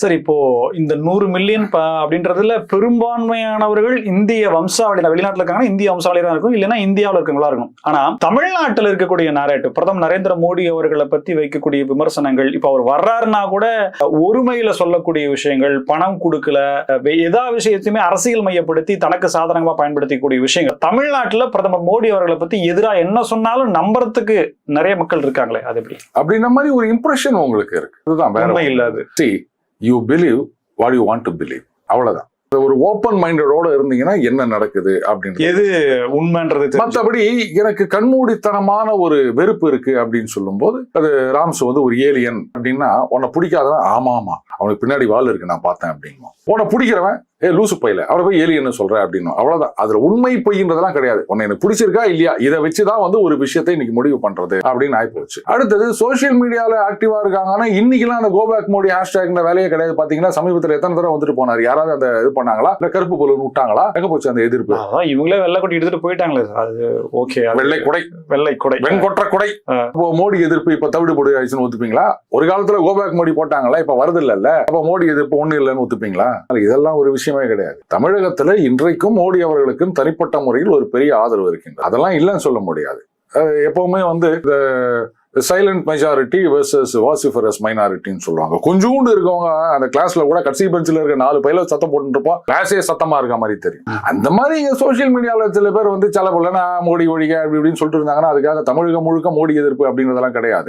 சரி, இப்போ இந்த 100 மில்லியன் அப்படின்றதுல பெரும்பான்மையானவர்கள் இந்திய வம்சாவளி, வெளிநாட்டுல இருக்காங்கன்னா இந்திய வம்சாவளியா இருக்கும், இல்லைன்னா இந்தியாவில் இருக்கவங்களா இருக்கும். ஆனா தமிழ்நாட்டில் இருக்கக்கூடிய நேரேட்டிவ், பிரதமர் நரேந்திர மோடி அவர்களை பத்தி வைக்கக்கூடிய விமர்சனங்கள், இப்ப அவர் வர்றாருன்னா கூட ஒருமையில சொல்லக்கூடிய விஷயங்கள், பணம் கொடுக்கல, எல்லா விஷயத்தையுமே அரசியல் மையப்படுத்தி தனக்கு சாதனமா பயன்படுத்தக்கூடிய விஷயங்கள், தமிழ்நாட்டுல பிரதமர் மோடி அவர்களை பத்தி எதிராக என்ன சொன்னாலும் நம்புறதுக்கு நிறைய மக்கள் இருக்காங்களே, அது எப்படி? அப்படின்ற மாதிரி ஒரு இம்ப்ரெஷன் உங்களுக்கு இருக்கு. அதுதான் வேற உண்மை இல்ல. அது see you believe what you want to believe, அவ்வளவுதான். ஒரு ஓப்பன் மைண்டடோட இருந்தீங்கன்னா என்ன நடக்குது அப்படின்னு எது உண்மைன்றது. மற்றபடி எனக்கு கண்மூடித்தனமான ஒரு வெறுப்பு இருக்கு அப்படின்னு சொல்லும் போது, அது ராம்ஸ் வந்து ஒரு ஏலியன் அப்படின்னா, உன்னை பிடிக்காதவன் ஆமா ஆமா அவனுக்கு பின்னாடி வால் இருக்கு நான் பார்த்தேன் அப்படின்னு, உன்னை பிடிக்கிறவன் லூசு பையில அவரை போய் ஏலியன்னு சொல்ற அப்படின்னு, அவ்வளவுதான். அதுல உண்மை பொய்ன்றதெல்லாம் கிடையாது. உன்னை எனக்கு பிடிச்சிருக்கா இல்லையா, இதை வச்சுதான் வந்து ஒரு விஷயத்தை இன்னைக்கு முடிவு பண்றது அப்படின்னு ஆயிப்போச்சு. அடுத்தது சோசியல் மீடியால ஆக்டிவா இருக்காங்க. ஆனா இன்னைக்கெல்லாம் அந்த கோபேக் மோடி ஹேஷ்டேக்ன்ற வேலையே கிடையாது. பாத்தீங்கன்னா சமீபத்தில் எத்தனை தடவை வந்துட்டு போனாரு, யாராவது அந்த இது பண்ணாங்களா, இல்ல கருப்பு பலூன் விட்டாங்களா, எங்க போச்சு அந்த எதிர்ப்பு? இவங்களே வெள்ளை கொடி எடுத்துட்டு போயிட்டாங்களே. அது ஓகே, வெள்ளை கொடை, வெள்ளை கொடை, வெண்கொற்ற கொடை. மோடி எதிர்ப்பு இப்ப தவிடுபடி ஆயிடுச்சுன்னு ஒத்துப்பீங்களா? ஒரு காலத்துல கோபேக் மோடி போட்டாங்களா, இப்ப வருது இல்ல, அப்ப மோடி எதிர்ப்பு ஒண்ணு இல்லைன்னு ஒத்துப்பீங்களா? இதெல்லாம் ஒரு விஷயமே கிடையாது. தமிழகத்துல இன்றைக்கும் மோடி அவர்களுக்கும் தனிப்பட்ட முறையில் ஒரு பெரிய ஆதரவு இருக்கின்றது. அதெல்லாம் இல்லைன்னு சொல்ல முடியாது. எப்பவுமே வந்து சைலண்ட் மெஜாரிட்டி வெர்சஸ் வாசிஃபரஸ் மைனாரிட்டின்னு சொல்லுவாங்க. கொஞ்சோண்டு இருக்கவங்க அந்த கிளாஸ்ல கூட கடைசி பெஞ்சில் இருக்க 4 பையில சத்தம் போட்டு இருப்போம், கிளாஸே சத்தமா இருக்க மாதிரி தெரியும். அந்த மாதிரி இங்க சோசியல் மீடியால சில பேர் வந்து சில போல மோடி ஒழிக அப்படி இப்படின்னு சொல்லிட்டு இருந்தாங்கன்னா, அதுக்காக தமிழகம் முழுக்க மோடி எதிர்ப்பு அப்படின்றதெல்லாம் கிடையாது.